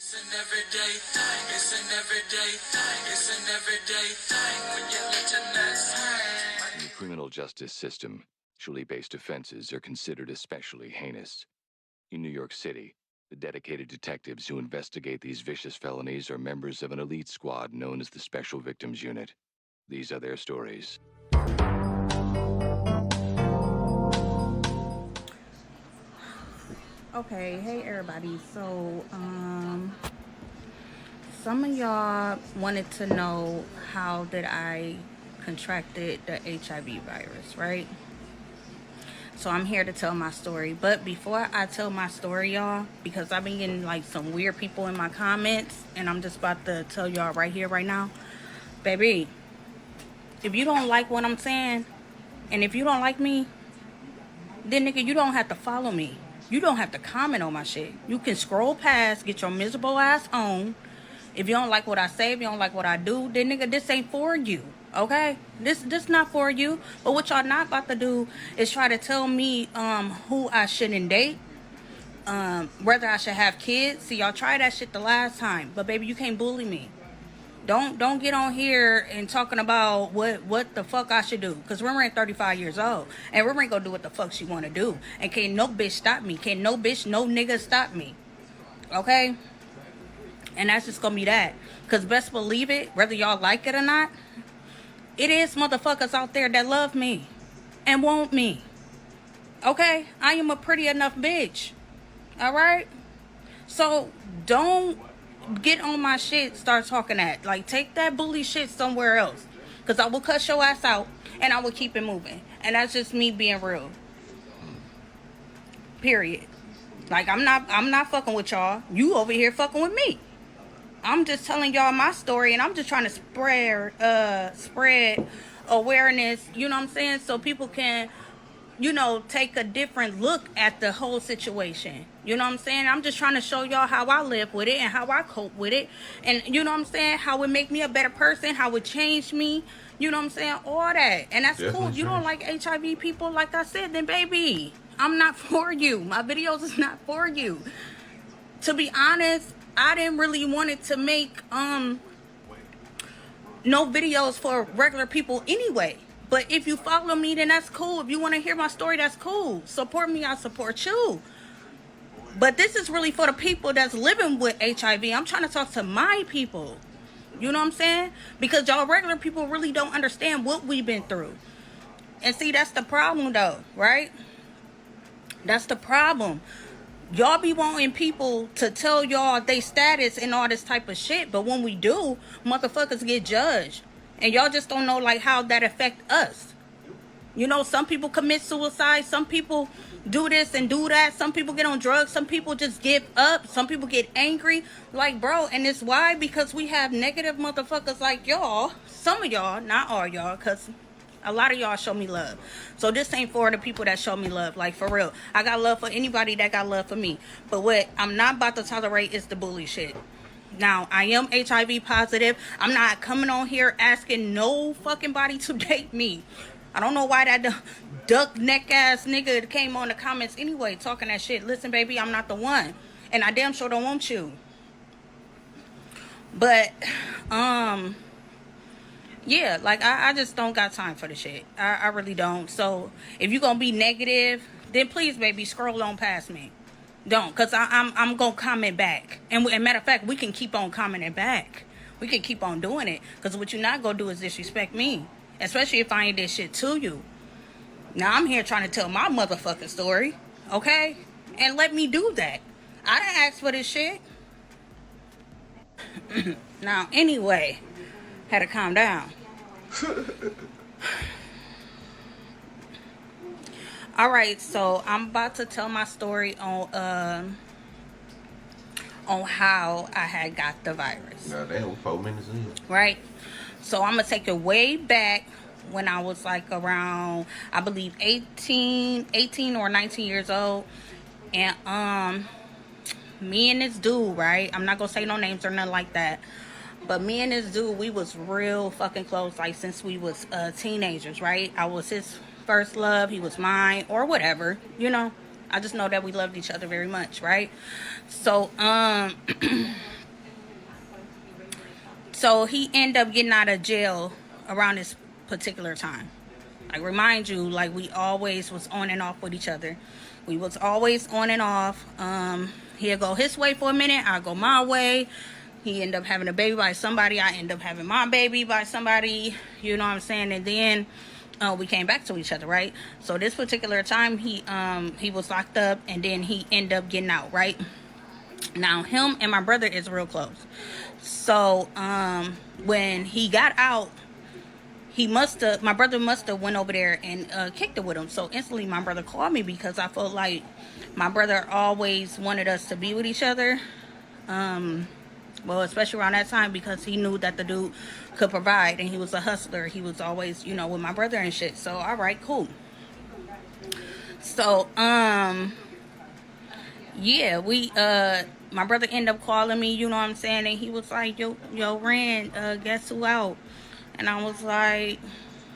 It's an everyday thing. It's an everyday thing. It's an everyday thing when you let your nuts hang. In the criminal justice system, sexually-based offenses are considered especially heinous. In New York City, the dedicated detectives who investigate these vicious felonies are members of an elite squad known as the Special Victims Unit. These are their stories. Okay, hey everybody. So, some of y'all wanted to know how did I contracted the HIV virus, right? So I'm here to tell my story. But before I tell my story, y'all, because I've been getting like some weird people in my comments, and I'm just about to tell y'all right here, right now, baby, if you don't like what I'm saying, and if you don't like me, then nigga, you don't have to follow me. You don't have to comment on my shit. You can scroll past, get your miserable ass on. If you don't like what I say, if you don't like what I do, then nigga, this ain't for you. Okay? This not for you. But what y'all not about to do is try to tell me who I shouldn't date. Whether I should have kids. See, y'all tried that shit the last time. But baby, you can't bully me. Don't get on here and talking about what the fuck I should do. Because Riri ain't 35 years old. And Riri ain't gonna do what the fuck she want to do. And can't no bitch stop me. Can't no bitch, no nigga stop me. Okay? And that's just gonna be that. Because best believe it, whether y'all like it or not, it is motherfuckers out there that love me and want me. Okay? I am a pretty enough bitch. Alright? So don't get on my shit, start talking that. Like, take that bully shit somewhere else. Because I will cut your ass out and I will keep it moving. And that's just me being real. Period. Like, I'm not fucking with y'all. You over here fucking with me. I'm just telling y'all my story, and I'm just trying to spread awareness, you know what I'm saying, so people can, you know, take a different look at the whole situation. You know what I'm saying? I'm just trying to show y'all how I live with it and how I cope with it. And you know what I'm saying? How it make me a better person, how it changed me. You know what I'm saying? All that. And that's cool. You don't like HIV people, like I said, then baby, I'm not for you. My videos is not for you. To be honest, I didn't really want it to make no videos for regular people anyway. But if you follow me, then that's cool. If you want to hear my story, that's cool. Support me, I support you. But this is really for the people that's living with HIV. I'm trying to talk to my people. You know what I'm saying? Because y'all regular people really don't understand what we've been through. And see, that's the problem though, right? That's the problem. Y'all be wanting people to tell y'all they status and all this type of shit, but when we do, motherfuckers get judged. And y'all just don't know like how that affect us. You know, some people commit suicide, some people do this and do that, some people get on drugs, some people just give up, some people get angry. Like, bro, and it's why? Because we have negative motherfuckers like y'all. Some of y'all, not all y'all, because a lot of y'all show me love. So this ain't for the people that show me love. Like, for real. I got love for anybody that got love for me. But what I'm not about to tolerate is the bully shit. Now, I am HIV positive. I'm not coming on here asking no fucking body to date me. I don't know why that duck neck ass nigga came on the comments anyway talking that shit. Listen, baby, I'm not the one. And I damn sure don't want you. But, yeah, like, I just don't got time for the shit. I really don't. So, if you gonna be negative, then please, baby, scroll on past me. Don't, because I'm gonna comment back. And matter of fact, we can keep on commenting back. We can keep on doing it. Because what you're not gonna do is disrespect me. Especially if I ain't did shit to you. Now, I'm here trying to tell my motherfucking story. Okay? And let me do that. I didn't ask for this shit. Now, anyway, had to calm down. All right, so I'm about to tell my story on how I had got the virus. Nah, damn, 4 minutes in. Right? So I'm gonna take it way back when I was like around, I believe 18 or 19 years old. And me and this dude, right? I'm not gonna say no names or nothing like that. But me and this dude, we was real fucking close, like since we was teenagers, right? I was his first love, he was mine, or whatever, you know. I just know that we loved each other very much, right? So, So he ended up getting out of jail around this particular time. Like, remind you, like, we always was on and off with each other. We was always on and off. He'll go his way for a minute, I'll go my way. He ended up having a baby by somebody, I end up having my baby by somebody, you know what I'm saying? And then we came back to each other, right? So this particular time, he was locked up, and then he ended up getting out, right? Now, him and my brother is real close. So when he got out, my brother must have went over there and kicked it with him. So instantly my brother called me, because I felt like my brother always wanted us to be with each other. Well, especially around that time, because he knew that the dude could provide, and he was a hustler. He was always, you know, with my brother and shit. So, all right, cool. So, yeah, my brother ended up calling me, you know what I'm saying? And he was like, yo, Ren, guess who out? And I was like,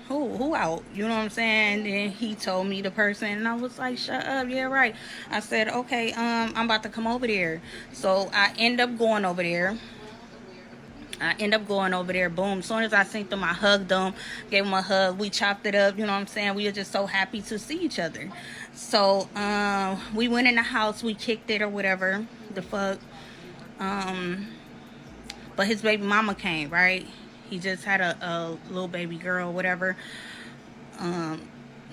who out? You know what I'm saying? And he told me the person, and I was like, shut up, yeah, right. I said, okay, I'm about to come over there. So I end up going over there. Boom. As soon as I seen them, I hugged them, gave them a hug. We chopped it up. You know what I'm saying? We were just so happy to see each other. So we went in the house. We kicked it or whatever the fuck. But his baby mama came, right? He just had a little baby girl or whatever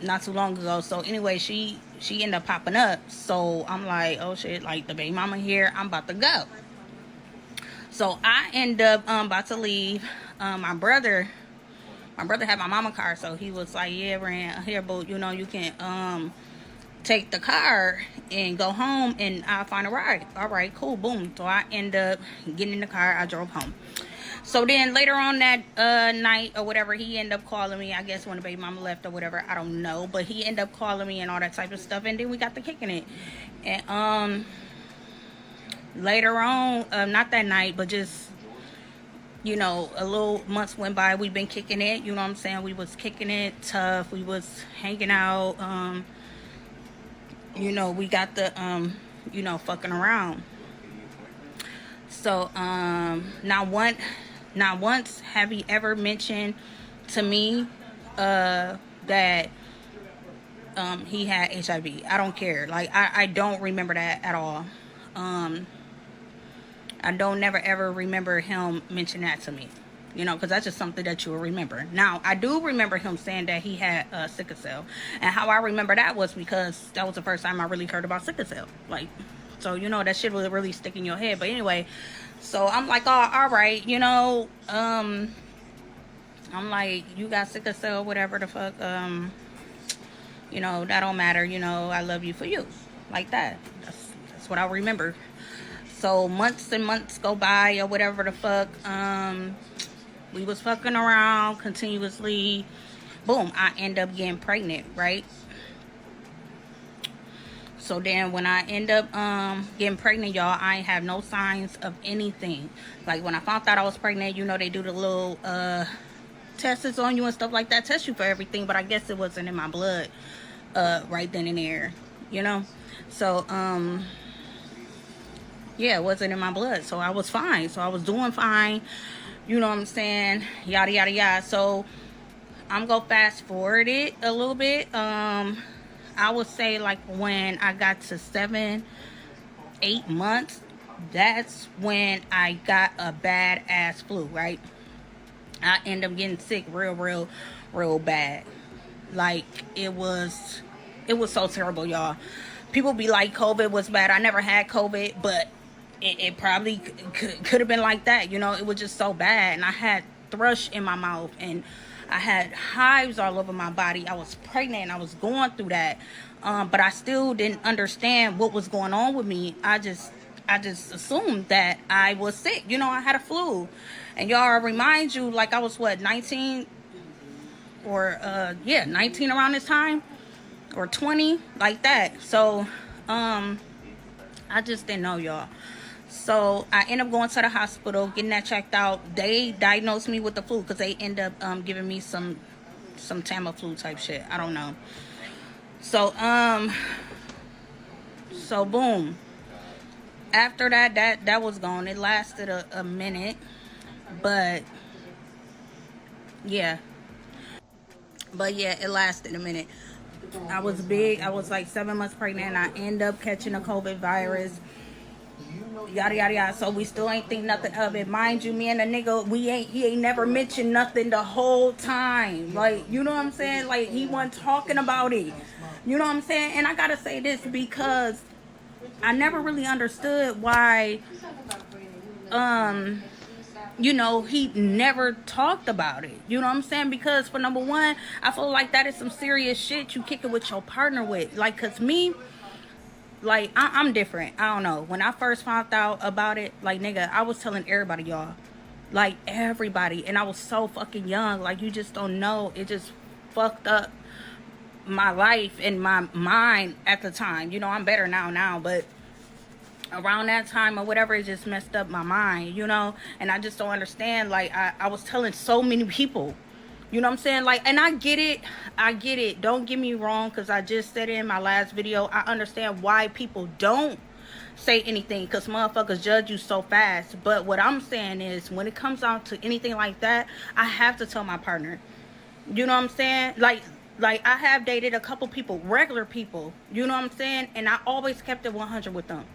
not too long ago. So anyway, she ended up popping up. So I'm like, oh shit, like, the baby mama here, I'm about to go. So I end up about to leave. My brother had my mama car, so he was like, yeah, Ren, here, boo, you know, you can take the car and go home, and I'll find a ride. All right, cool, boom. So I end up getting in the car. I drove home. So then later on that night or whatever, he ended up calling me, I guess when the baby mama left or whatever, I don't know, but he ended up calling me and all that type of stuff, and then we got to kicking it. And later on, not that night, but just, you know, a little months went by, we've been kicking it, you know what I'm saying? We was kicking it tough, we was hanging out, you know, we got the you know, fucking around. So not once have he ever mentioned to me that he had HIV. I don't care. Like, I don't remember that at all. I don't never ever remember him mention that to me, you know, because that's just something that you will remember. Now, I do remember him saying that he had sickle cell, and how I remember that was because that was the first time I really heard about sickle cell. Like, so, you know, that shit will really stick in your head. But anyway, so I'm like, oh, all right, you know, I'm like, you got sickle cell, whatever the fuck, you know, that don't matter, you know, I love you for you, like that. That's what I remember. So months and months go by or whatever the fuck. We was fucking around continuously. Boom, I end up getting pregnant, right? So then when I end up getting pregnant, y'all, I ain't have no signs of anything. Like, when I found out I was pregnant, you know, they do the little tests on you and stuff like that, test you for everything, but I guess it wasn't in my blood right then and there, you know? So yeah, it wasn't in my blood, so I was fine. So I was doing fine, you know what I'm saying, yada yada yada. So I'm gonna fast forward it a little bit. I would say, like, when I got to 7-8 months, that's when I got a bad ass flu, right? I ended up getting sick real bad. Like, it was so terrible, y'all. People be like, COVID was bad. I never had COVID, but it probably could have been like that, you know. It was just so bad, and I had thrush in my mouth, and I had hives all over my body. I was pregnant, and I was going through that, but I still didn't understand what was going on with me. I just assumed that I was sick, you know. I had a flu, and y'all, remind you, like, I was what, 19 or 19 around this time, or 20, like that. So I just didn't know, y'all. So I ended up going to the hospital, getting that checked out. They diagnosed me with the flu because they end up giving me some Tamiflu type shit. I don't know. So so boom. After that was gone. It lasted a minute. But yeah. But yeah, it lasted a minute. I was big. I was like 7 months pregnant. And I end up catching a COVID virus. Yada yada yada. So we still ain't think nothing of it. Mind you, me and the nigga, he ain't never mentioned nothing the whole time. Like, you know what I'm saying? Like, he wasn't talking about it. You know what I'm saying? And I gotta say this because I never really understood why you know, he never talked about it. You know what I'm saying? Because for number one, I feel like that is some serious shit you kick it with your partner with. Like, cause me, like, I'm different. I don't know. When I first found out about it, like, nigga, I was telling everybody, y'all. Like, everybody. And I was so fucking young. Like, you just don't know. It just fucked up my life and my mind at the time. You know, I'm better now, but around that time or whatever, it just messed up my mind, you know. And I just don't understand. Like, I was telling so many people, you know what I'm saying? Like, and I get it, don't get me wrong, because I just said it in my last video. I understand why people don't say anything, because motherfuckers judge you so fast. But what I'm saying is, when it comes down to anything like that, I have to tell my partner. You know what I'm saying? Like I have dated a couple people, regular people, you know what I'm saying? And I always kept it 100 with them,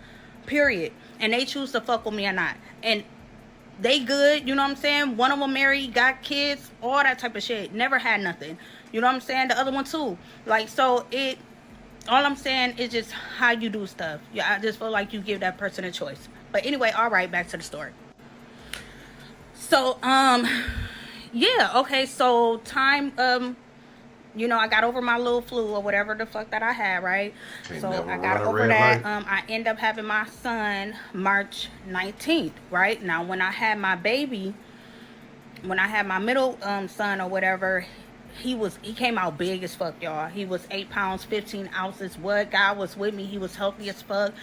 period. And they choose to fuck with me or not. And they good, you know what I'm saying? One of them married, got kids, all that type of shit. Never had nothing. You know what I'm saying? The other one too. Like, so all I'm saying is just how you do stuff. Yeah, I just feel like you give that person a choice. But anyway, all right, back to the story. So, yeah, okay, so time, you know, I got over my little flu or whatever the fuck that I had, right? So I got over that. I end up having my son March 19th, right? Now, when I had my baby, when I had my middle son or whatever, he came out big as fuck, y'all. He was 8 pounds 15 ounces. What? God was with me. He was healthy as fuck.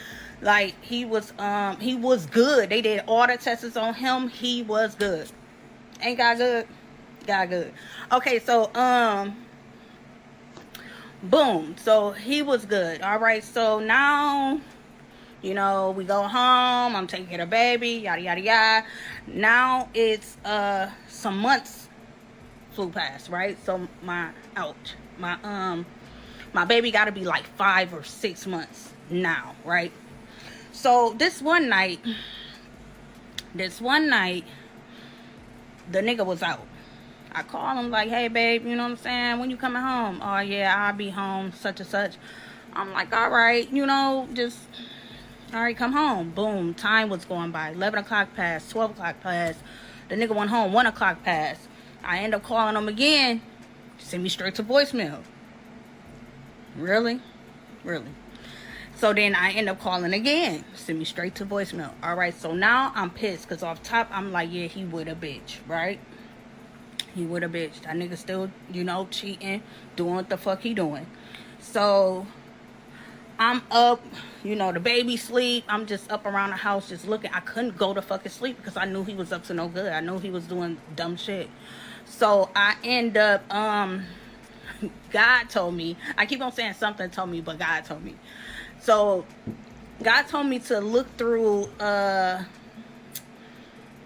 Like, he was good. They did all the tests on him. He was good. Ain't God good? God good. Okay, so boom, so he was good. All right, so now, you know, we go home, I'm taking care of the baby, yada yada yada. Now it's some months flew past, right? So my baby gotta be like 5 or 6 months now, right? So this one night the nigga was out. I call him like, hey, babe, you know what I'm saying? When you coming home? Oh, yeah, I'll be home, such and such. I'm like, all right, you know, just, all right, come home. Boom, time was going by. 11 o'clock passed, 12 o'clock passed. The nigga went home, 1 o'clock passed. I end up calling him again. Send me straight to voicemail. Really? So then I end up calling again. Send me straight to voicemail. All right, so now I'm pissed because off top, I'm like, yeah, he with a bitch, right? He with a bitch. That nigga still, you know, cheating, doing what the fuck he doing. So I'm up, you know, the baby sleep. I'm just up around the house just looking. I couldn't go to fucking sleep because I knew he was up to no good. I knew he was doing dumb shit. So I end up, God told me, I keep on saying something told me, but God told me. So God told me to look through,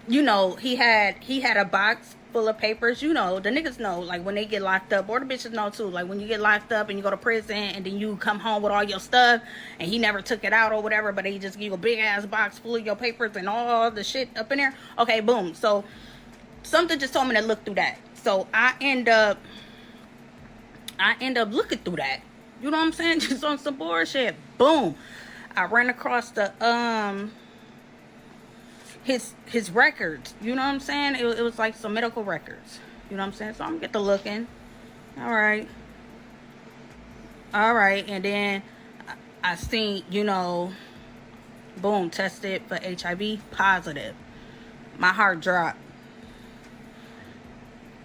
you know, he had a box full of papers. You know, the niggas know, like, when they get locked up, or the bitches know too, like, when you get locked up and you go to prison and then you come home with all your stuff and he never took it out or whatever, but they just give you a big ass box full of your papers and all the shit up in there. Okay, boom. So something just told me to look through that. So I end up looking through that. You know what I'm saying? Just on some bullshit. Boom. I ran across the his records. You know what I'm saying? It was like some medical records. You know what I'm saying? So I'm get to looking. All right. And then I seen, you know, boom, tested for HIV, positive. My heart dropped.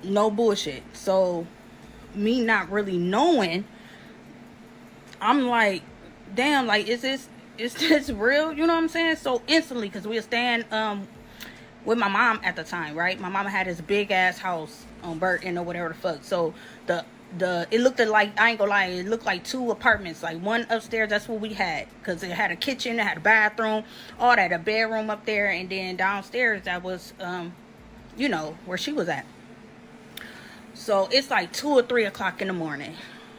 No bullshit. So me not really knowing, I'm like, damn, like, is this real? You know what I'm saying? So instantly, because we were staying with my mom at the time, right? My mama had this big ass house on Burton or whatever the fuck. So it looked like, I ain't gonna lie, it looked like 2 apartments. Like, one upstairs, that's what we had, because it had a kitchen, it had a bathroom, all that, a bedroom up there, and then downstairs that was you know, where she was at. So it's like 2 or 3 o'clock in the morning.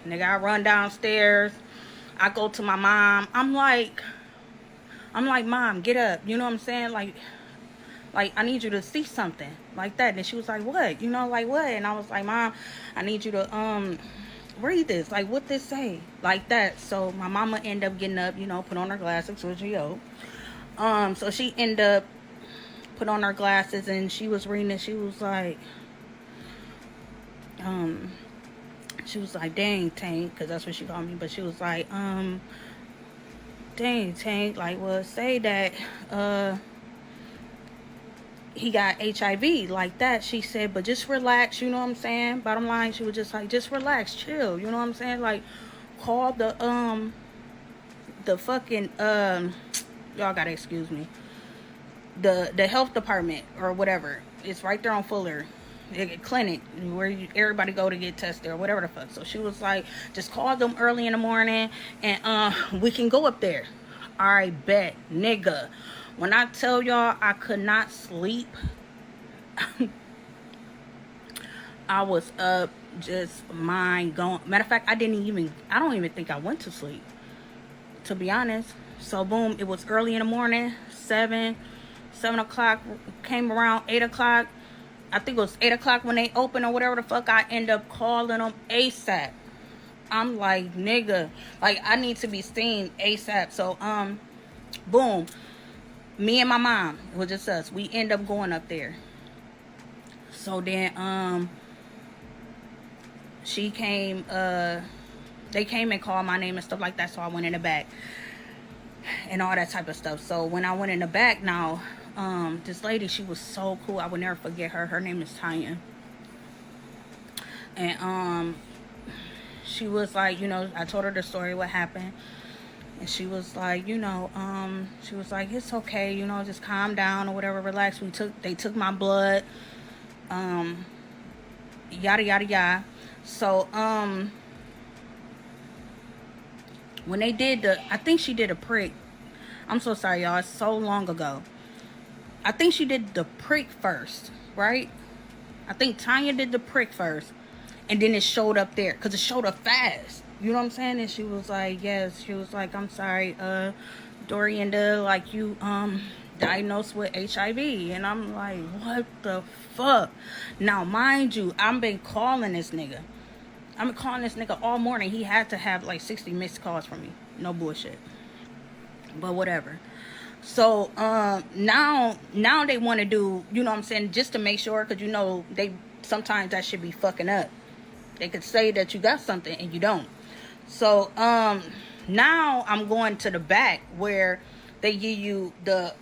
Nigga, I run downstairs. I go to my mom. I'm like, Mom, get up. You know what I'm saying? Like, I need you to see something like that. And she was like, what? You know, like what? And I was like, Mom, I need you to read this. Like, what this say? Like that. So my mama ended up getting up, you know, put on her glasses, which so she ended up put on her glasses and she was reading it. She was like, dang, Tank, because that's what she called me. But she was like, dang, Tank, like, well, say that he got HIV like that. She said, but just relax, you know what I'm saying? Bottom line, she was just like, just relax, chill, you know what I'm saying? Like, call the fucking y'all gotta excuse me, the health department or whatever. It's right there on Fuller clinic where everybody go to get tested or whatever the fuck. So she was like, just call them early in the morning and we can go up there. All right, bet, nigga. When I tell y'all I could not sleep, I was up, just mind going. Matter of fact, I don't even think I went to sleep, to be honest. So boom, it was early in the morning, 7 o'clock, came around 8 o'clock. I think it was 8 o'clock when they opened or whatever the fuck. I end up calling them ASAP. I'm like, nigga, like, I need to be seen ASAP. So boom, me and my mom, it was just us, we end up going up there. So then she came, they came and called my name and stuff like that. So I went in the back and all that type of stuff. So when I went in the back now, this lady, she was so cool. I would never forget her. Her name is Tanya. And she was like, you know, I told her the story, what happened. And she was like, you know, she was like, it's okay, you know, just calm down or whatever, relax. They took my blood, yada yada yada. So when they did I think she did a prick. I'm so sorry, y'all, it's so long ago. I think she did the prick first, right? I think Tanya did the prick first, and then it showed up there, because it showed up fast. You know what I'm saying? And she was like, yes. She was like, I'm sorry, Dorianda, like, you diagnosed with HIV. And I'm like, what the fuck? Now, mind you, I've been calling this nigga. All morning. He had to have like 60 missed calls from me. No bullshit. But whatever. So now they want to do, you know what I'm saying, just to make sure, because you know sometimes that should be fucking up. They could say that you got something and you don't. So now I'm going to the back where they give you the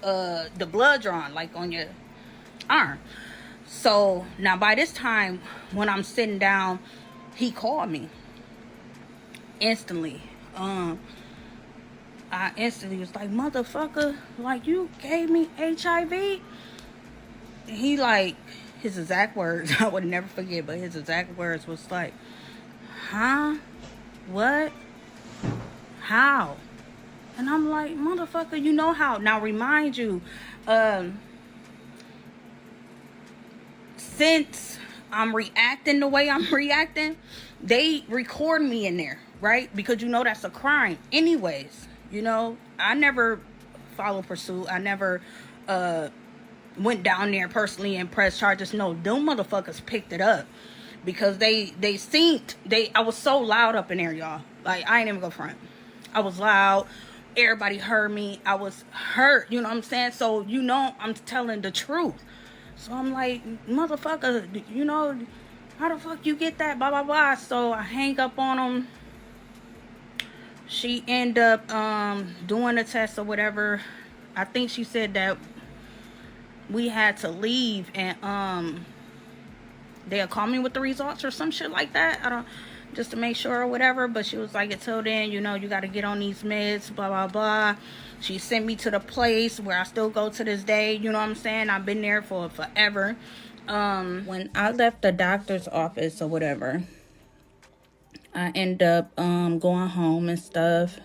blood drawn, like on your arm. So now by this time when I'm sitting down, he called me instantly. I instantly was like, motherfucker, like, you gave me HIV? He, like, his exact words, I would never forget, but his exact words was like, huh? What? How? And I'm like, motherfucker, you know how. Now, remind you, since I'm reacting the way I'm reacting, they record me in there, right? Because you know that's a crime anyways. You know, I never followed pursuit. I never went down there personally and pressed charges. No, them motherfuckers picked it up because I was so loud up in there, y'all. Like, I ain't even go front. I was loud. Everybody heard me. I was hurt. You know what I'm saying? So, you know, I'm telling the truth. So I'm like, motherfucker, you know, how the fuck you get that? Blah, blah, blah. So I hang up on him. She end up doing the test or whatever. I think she said that we had to leave and they'll call me with the results or some shit like that. I don't, just to make sure or whatever. But she was like, until then, you know, you got to get on these meds, blah, blah, blah. She sent me to the place where I still go to this day. You know what I'm saying? I've been there for forever. When I left the doctor's office or whatever, I end up going home and stuff.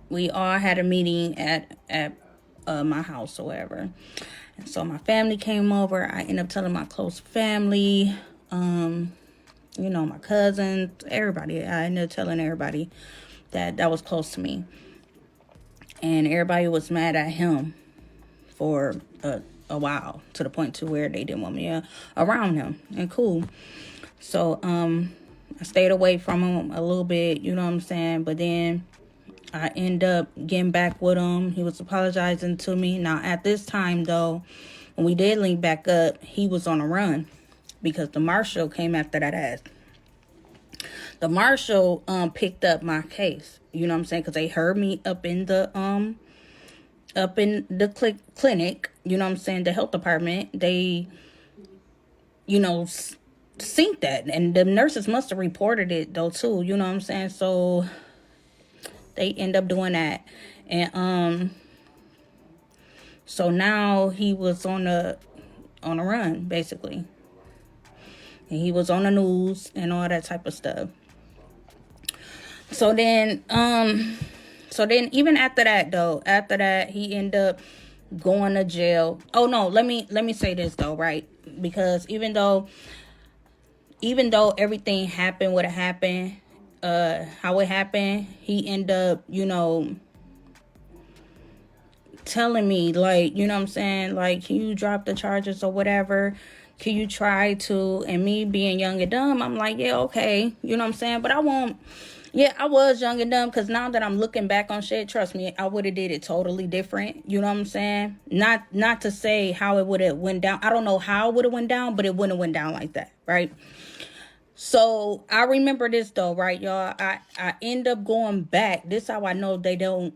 We all had a meeting at my house or whatever. And so my family came over. I ended up telling my close family, my cousins, everybody. I ended up telling everybody that was close to me. And everybody was mad at him for a while, to the point to where they didn't want me around him. And cool. So I stayed away from him a little bit, you know what I'm saying? But then I end up getting back with him. He was apologizing to me. Now, at this time, though, when we did link back up, he was on a run because the marshal came after that ass. The marshal picked up my case, you know what I'm saying? Because they heard me up in the clinic, you know what I'm saying, the health department. They, synced that. And the nurses must have reported it, though, too, you know what I'm saying? So they end up doing that. And so now he was on a run, basically. And he was on the news and all that type of stuff. So then even after that, he ended up going to jail. Oh no, let me say this though, right? Because even though everything happened what it happened, how it happened, he ended up, telling me, like, you know what I'm saying, like, can you drop the charges or whatever? Can you try to? And me being young and dumb, I'm like, yeah, okay, you know what I'm saying? But I won't. Yeah, I was young and dumb, because now that I'm looking back on shit, trust me, I would have did it totally different. You know what I'm saying? Not to say how it would have went down. I don't know how it would have went down, but it wouldn't have went down like that, right? So I remember this though, right, y'all? I end up going back. This how I know they don't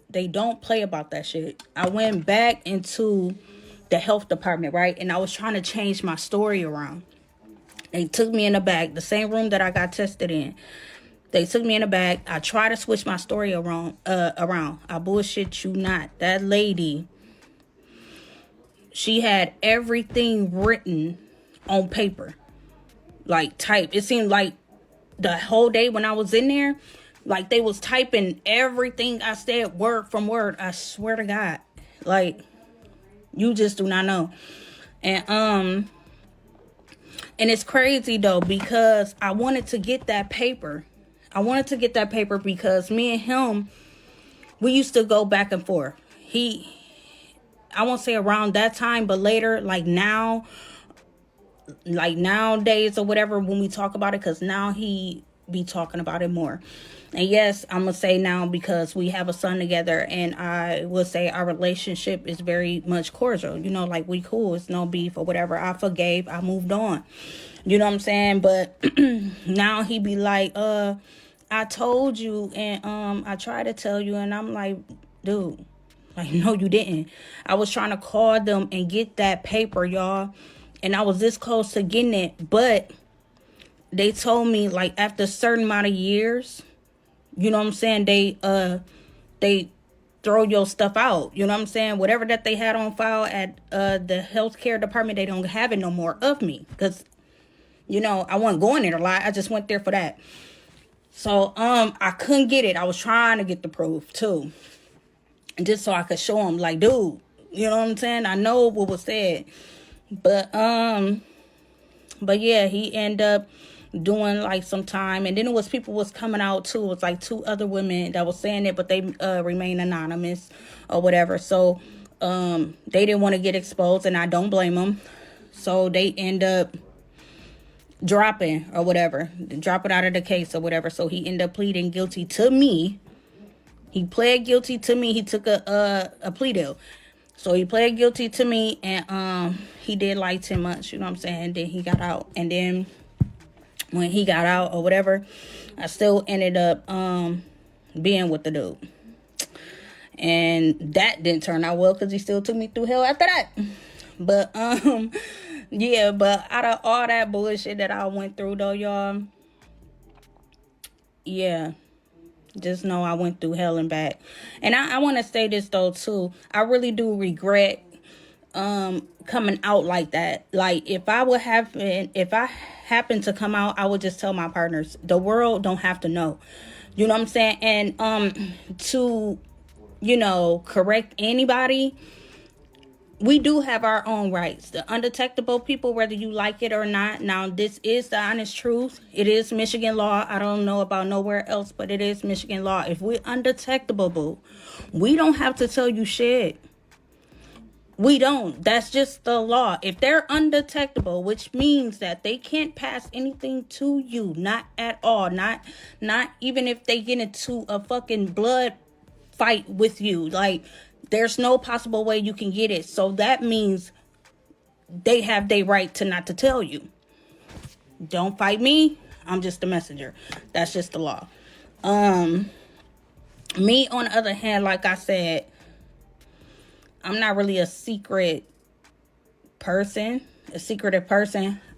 play about that shit. I went back into the health department, right? And I was trying to change my story around. They took me in the back, the same room that I got tested in. They took me in the back. I tried to switch my story around. I bullshit you not. That lady, she had everything written on paper, like type. It seemed like the whole day when I was in there, like they was typing everything I said word from word. I swear to God, like you just do not know. And it's crazy though, because I wanted to get that paper. Because me and him, we used to go back and forth. I won't say around that time, but later, like now, like nowadays or whatever, when we talk about it, because now he be talking about it more. And yes, I'm gonna say now, because we have a son together, and I will say our relationship is very much cordial, like we cool, it's no beef or whatever. I forgave, I moved on, you know what I'm saying? But now he be like, I told you, and I tried to tell you, and I'm like, dude, like, no, you didn't. I was trying to call them and get that paper, y'all, and I was this close to getting it, but they told me, like, after a certain amount of years, you know what I'm saying, they throw your stuff out, you know what I'm saying? Whatever that they had on file at the healthcare department, they don't have it no more of me, because, I wasn't going there a lot. I just went there for that. So, I couldn't get it. I was trying to get the proof, too. And just so I could show him, like, dude, you know what I'm saying? I know what was said. But yeah, he ended up doing, like, some time. And then it was people was coming out, too. It was, like, 2 other women that was saying it, but they remain anonymous or whatever. So, they didn't want to get exposed, and I don't blame them. So, they end up dropping or whatever, dropping out of the case or whatever. So he ended up pleading guilty to me. He pled guilty to me. He took a plea deal. So he pled guilty to me, and he did like 10 months, you know what I'm saying? Then he got out. And then when he got out or whatever, I still ended up being with the dude. And that didn't turn out well, because he still took me through hell after that. But yeah, but out of all that bullshit that I went through though, y'all, yeah, just know I went through hell and back. And I want to say this though too. I really do regret coming out like that. Like, if I happen to come out, I would just tell my partners, the world don't have to know. You know what I'm saying? And to correct anybody, we do have our own rights. The undetectable people, whether you like it or not. Now, this is the honest truth. It is Michigan law. I don't know about nowhere else, but it is Michigan law. If we're undetectable, boo, we don't have to tell you shit. We don't. That's just the law. If they're undetectable, which means that they can't pass anything to you, not at all. Not even if they get into a fucking blood fight with you. Like, there's no possible way you can get it. So that means they have their right to not to tell you. Don't fight me. I'm just a messenger. That's just the law. Me, on the other hand, like I said, I'm not really a secretive person.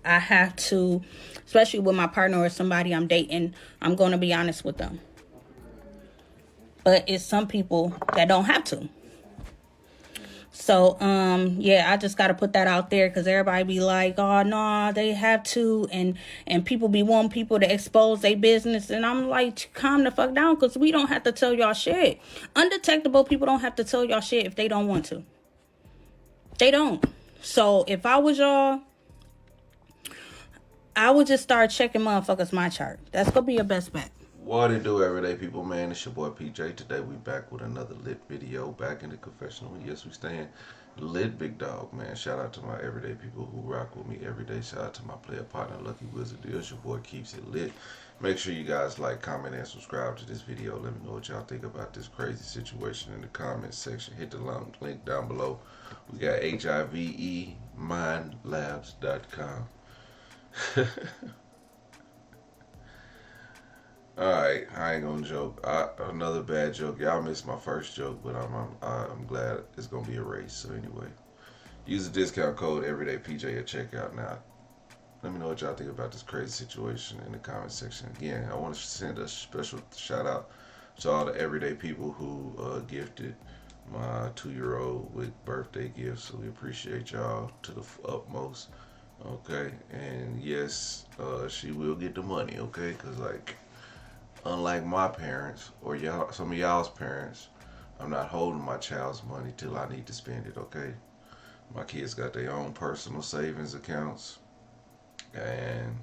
I have to, especially with my partner or somebody I'm dating, I'm going to be honest with them. But it's some people that don't have to. So, yeah, I just got to put that out there because everybody be like, oh, no, they have to. And people be wanting people to expose their business. And I'm like, calm the fuck down because we don't have to tell y'all shit. Undetectable people don't have to tell y'all shit if they don't want to. They don't. So if I was y'all, I would just start checking motherfuckers my chart. That's going to be your best bet. What it do, everyday people, man? It's your boy PJ. Today we back with another lit video, back in the confessional. Yes, we staying lit, big dog, man. Shout out to my everyday people who rock with me every day. Shout out to my player partner, Lucky Wizard Deals. Your boy keeps it lit. Make sure you guys like, comment, and subscribe to this video. Let me know what y'all think about this crazy situation in the comment section. Hit the link down below. We got HIVEmindlabs.com. Alright, I ain't gonna joke. Another bad joke. Y'all missed my first joke, but I'm glad it's gonna be erased. So anyway, use the discount code everydaypj at checkout now. Let me know what y'all think about this crazy situation in the comment section. Again, I want to send a special shout out to all the everyday people who gifted my 2-year-old with birthday gifts. So we appreciate y'all to the utmost. Okay, and yes, she will get the money. Okay, because like, unlike my parents or y'all, some of y'all's parents, I'm not holding my child's money till I need to spend it, okay? My kids got their own personal savings accounts, and,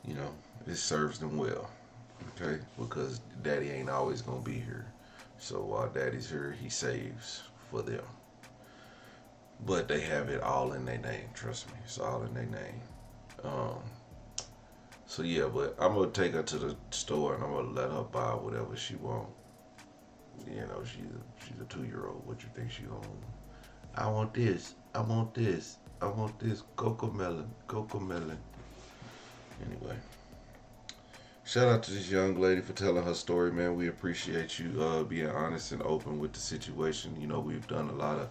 you know, it serves them well, okay? Because daddy ain't always gonna be here. So while daddy's here, he saves for them. But they have it all in their name, trust me. It's all in their name. So yeah, but I'm gonna take her to the store and I'm gonna let her buy whatever she want. You know, she's a 2-year-old. What you think she gonna? I want this. I want this. I want this. Cocoa melon. Cocoa melon. Anyway, shout out to this young lady for telling her story, man. We appreciate you being honest and open with the situation. You know, we've done a lot of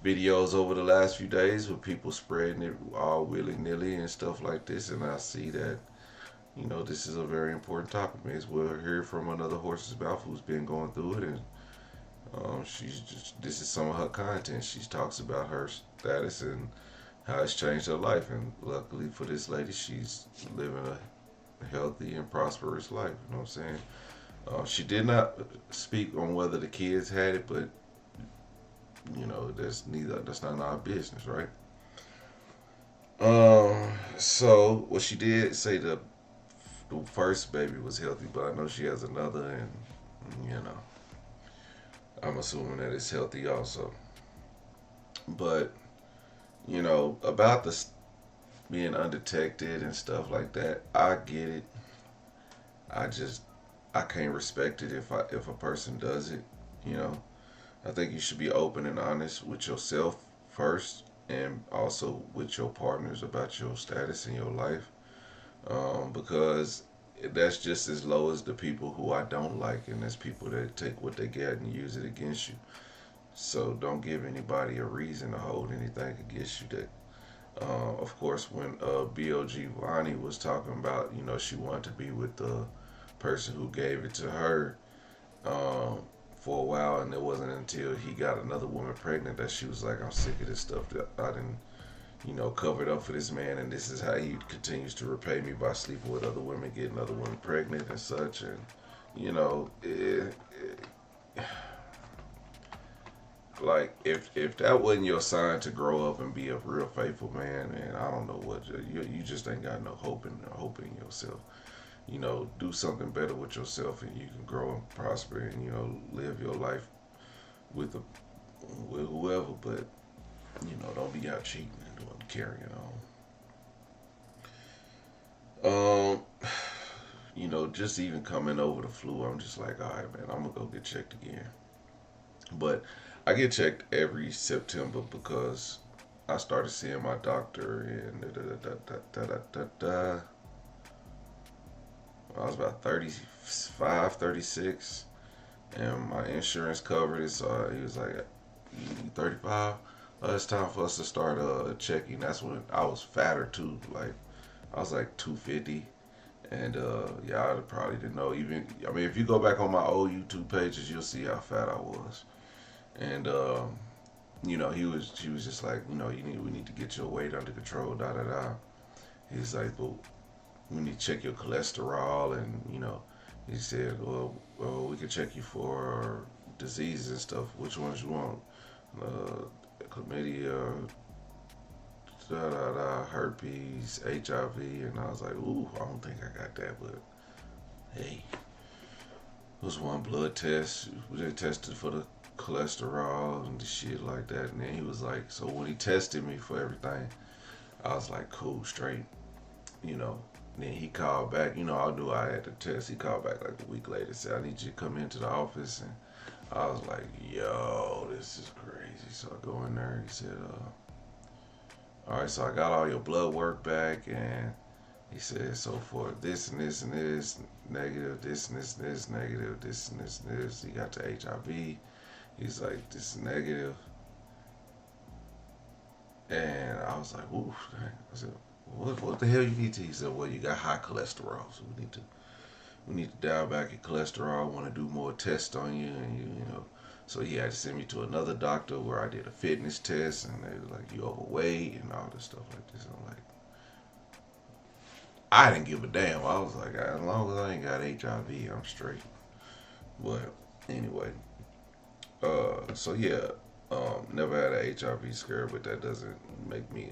videos over the last few days with people spreading it all willy-nilly and stuff like this, and I see that, you know, this is a very important topic. May as well hear from another horse's mouth who's been going through it, and this is some of her content. She talks about her status and how it's changed her life, and luckily for this lady, she's living a healthy and prosperous life. You know what I'm saying? She did not speak on whether the kids had it, but you know, that's not our business, right? So what she did say, the first baby was healthy, but I know she has another, and you know, I'm assuming that it's healthy also. But you know, about the being undetected and stuff like that, I get it. I can't respect it if a person does it. You know, I think you should be open and honest with yourself first, and also with your partners about your status in your life, because that's just as low as the people who I don't like, and there's people that take what they get and use it against you. So don't give anybody a reason to hold anything against you. That, of course, when B.O.G. Vonnie was talking about, you know, she wanted to be with the person who gave it to her for a while, and it wasn't until he got another woman pregnant that she was like, I'm sick of this stuff that I didn't, you know, covered up for this man, and this is how he continues to repay me by sleeping with other women, getting other women pregnant and such. And you know, like if that wasn't your sign to grow up and be a real faithful man, and I don't know what you just ain't got no hope in yourself. Do something better with yourself, and you can grow and prosper, and live your life with a with whoever. But don't be out cheating and doing carrying on. Just even coming over the flu, I'm just like, all right, man, I'm gonna go get checked again. But I get checked every September because I started seeing my doctor in I was about 35, 36, and my insurance covered it. So he was like, "You 35? It's time for us to start checking." That's when I was fatter too. Like I was like 250. And y'all probably didn't know. Even if you go back on my old YouTube pages, you'll see how fat I was. And she was just like, we need to get your weight under control. Da da da. He's like, but we need to check your cholesterol, and he said, well, we can check you for diseases and stuff. Which ones you want? Chlamydia, da da da, herpes, HIV, and I was like, ooh, I don't think I got that, but hey, it was one blood test. They tested for the cholesterol and the shit like that, and then he was like, so when he tested me for everything, I was like, cool, straight, Then he called back, I knew I had the test. He called back like a week later, said, I need you to come into the office, and I was like, yo, this is crazy. So I go in there, and he said, all right, so I got all your blood work back, and he said, so for this and this and this, negative, this and this and this, negative, this and this and this. He got the HIV. He's like, this is negative. And I was like, ooh, dang. I said, what the hell you need to? He said, well, you got high cholesterol, so we need to dial back your cholesterol. I want to do more tests on you, and So he had to send me to another doctor where I did a fitness test, and they was like, you overweight and all this stuff like this. And I'm like, I didn't give a damn. I was like, as long as I ain't got HIV, I'm straight. But anyway, so yeah, never had a HIV scare, but that doesn't make me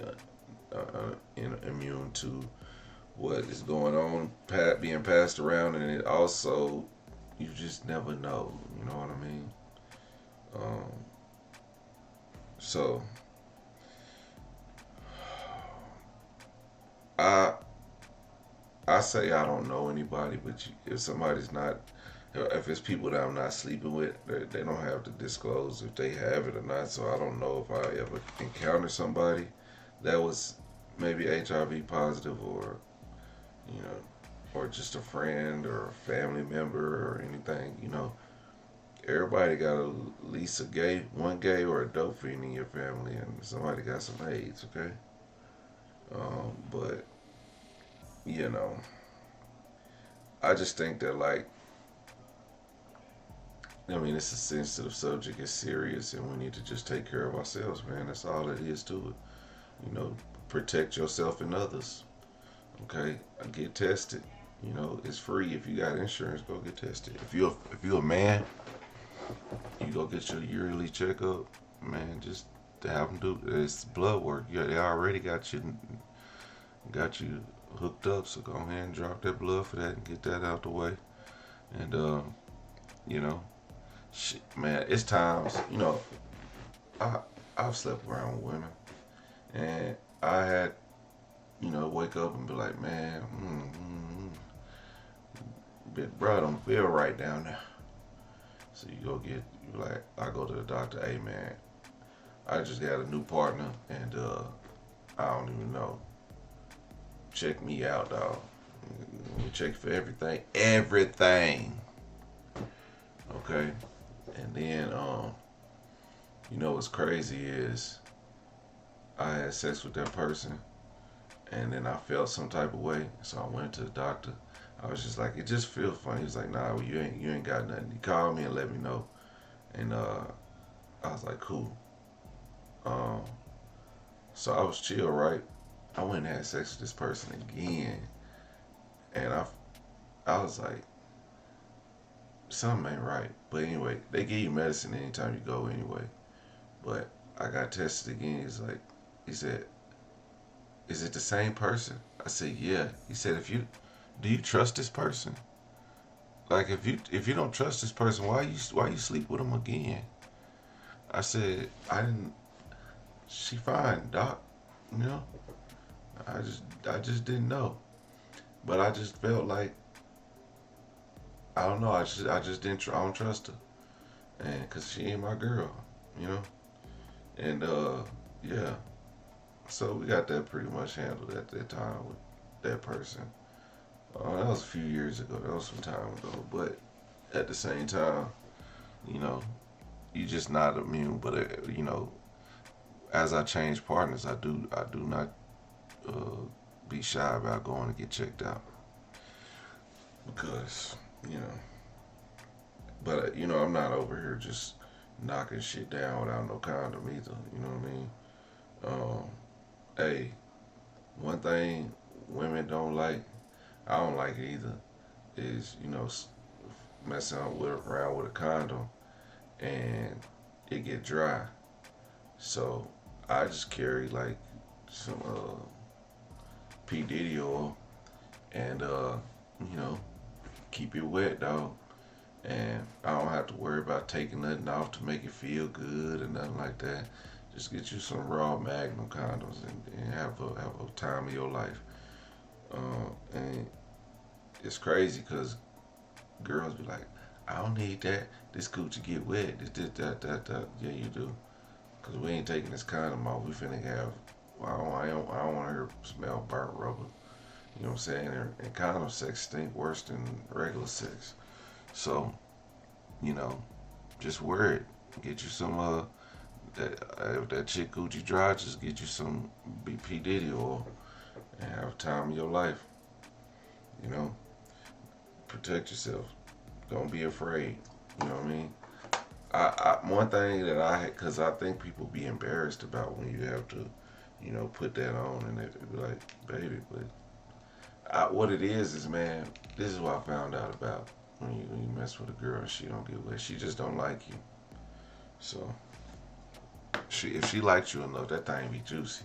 immune to what is going on, being passed around, and it also, you just never know. You know what I mean? So I say I don't know anybody, but if somebody's not, if it's people that I'm not sleeping with, they don't have to disclose if they have it or not. So I don't know if I ever encountered somebody that was maybe HIV positive, or or just a friend or a family member or anything. Everybody got at least one gay or a dope fiend in your family, and somebody got some AIDS, okay? But I just think that, like, it's a sensitive subject, it's serious, and we need to just take care of ourselves, man. That's all it is to it. Protect yourself and others, okay? Get tested. It's free. If you got insurance, go get tested. If you're a man, you go get your yearly checkup, man. Just to have them do it's blood work. Yeah, they already got you hooked up. So go ahead and drop that blood for that and get that out the way. And shit, man, it's times. I've slept around with women, and I had wake up and be like, man, bro, don't feel right down there. So I go to the doctor, hey man, I just got a new partner, and I don't even know. Check me out, dog. Check for everything. Okay, and then what's crazy is I had sex with that person, and then I felt some type of way, so I went to the doctor. I was just like, it just feels funny. He was like, nah, well, you ain't got nothing. He called me and let me know, and I was like, cool. So I was chill, right? I went and had sex with this person again, and I was like, something ain't right. But anyway, they give you medicine anytime you go anyway. But I got tested again. He said, "Is it the same person?" I said, "Yeah." He said, "Do you trust this person? Like, if you don't trust this person, why you sleep with him again?" I said, "I didn't. She fine, doc. You know, I just didn't know. But I just felt like I don't know. I just didn't. I don't trust her, and cause she ain't my girl, you know. And yeah. So we got that pretty much handled at that time with that person. That was a few years ago. That was some time ago. But at the same time, you know, you just not immune. But you know, as I change partners, I do not uh, be shy about going to get checked out because you know. But you know, I'm not over here just knocking shit down without no condom either. You know what I mean? Hey, one thing women don't like, I don't like it either, is you know messing around with a condom and it get dry. So I just carry like some P Diddy oil and you know keep it wet, dog. And I don't have to worry about taking nothing off to make it feel good or nothing like that. Just get you some raw Magnum condoms and have a time of your life. And it's crazy because girls be like, I don't need that. This coochie get wet. That. Yeah, you do. Because we ain't taking this condom off. We finna have, well, I don't want her to smell burnt rubber. You know what I'm saying? And condom sex stink worse than regular sex. So, you know, just wear it. Get you some if that chick coochie dry, just get you some BP Diddy oil and have time of your life. You know, protect yourself. Don't be afraid. You know what I mean? One thing that cause I think people be embarrassed about when you have to, you know, put that on and they be like, baby, but what it is, man, this is what I found out about when you mess with a girl and she don't get wet. She just don't like you. So if she likes you enough, that thing be juicy.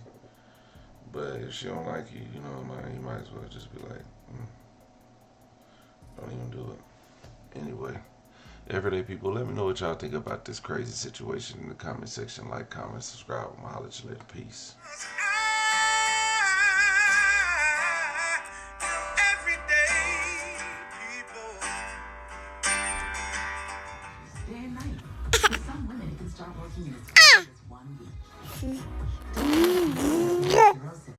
But if she don't like you, you know, man, you might as well just be like, don't even do it. Anyway, everyday people, let me know what y'all think about this crazy situation in the comment section. Like, comment, subscribe. I'm gonna holler at you later. Peace.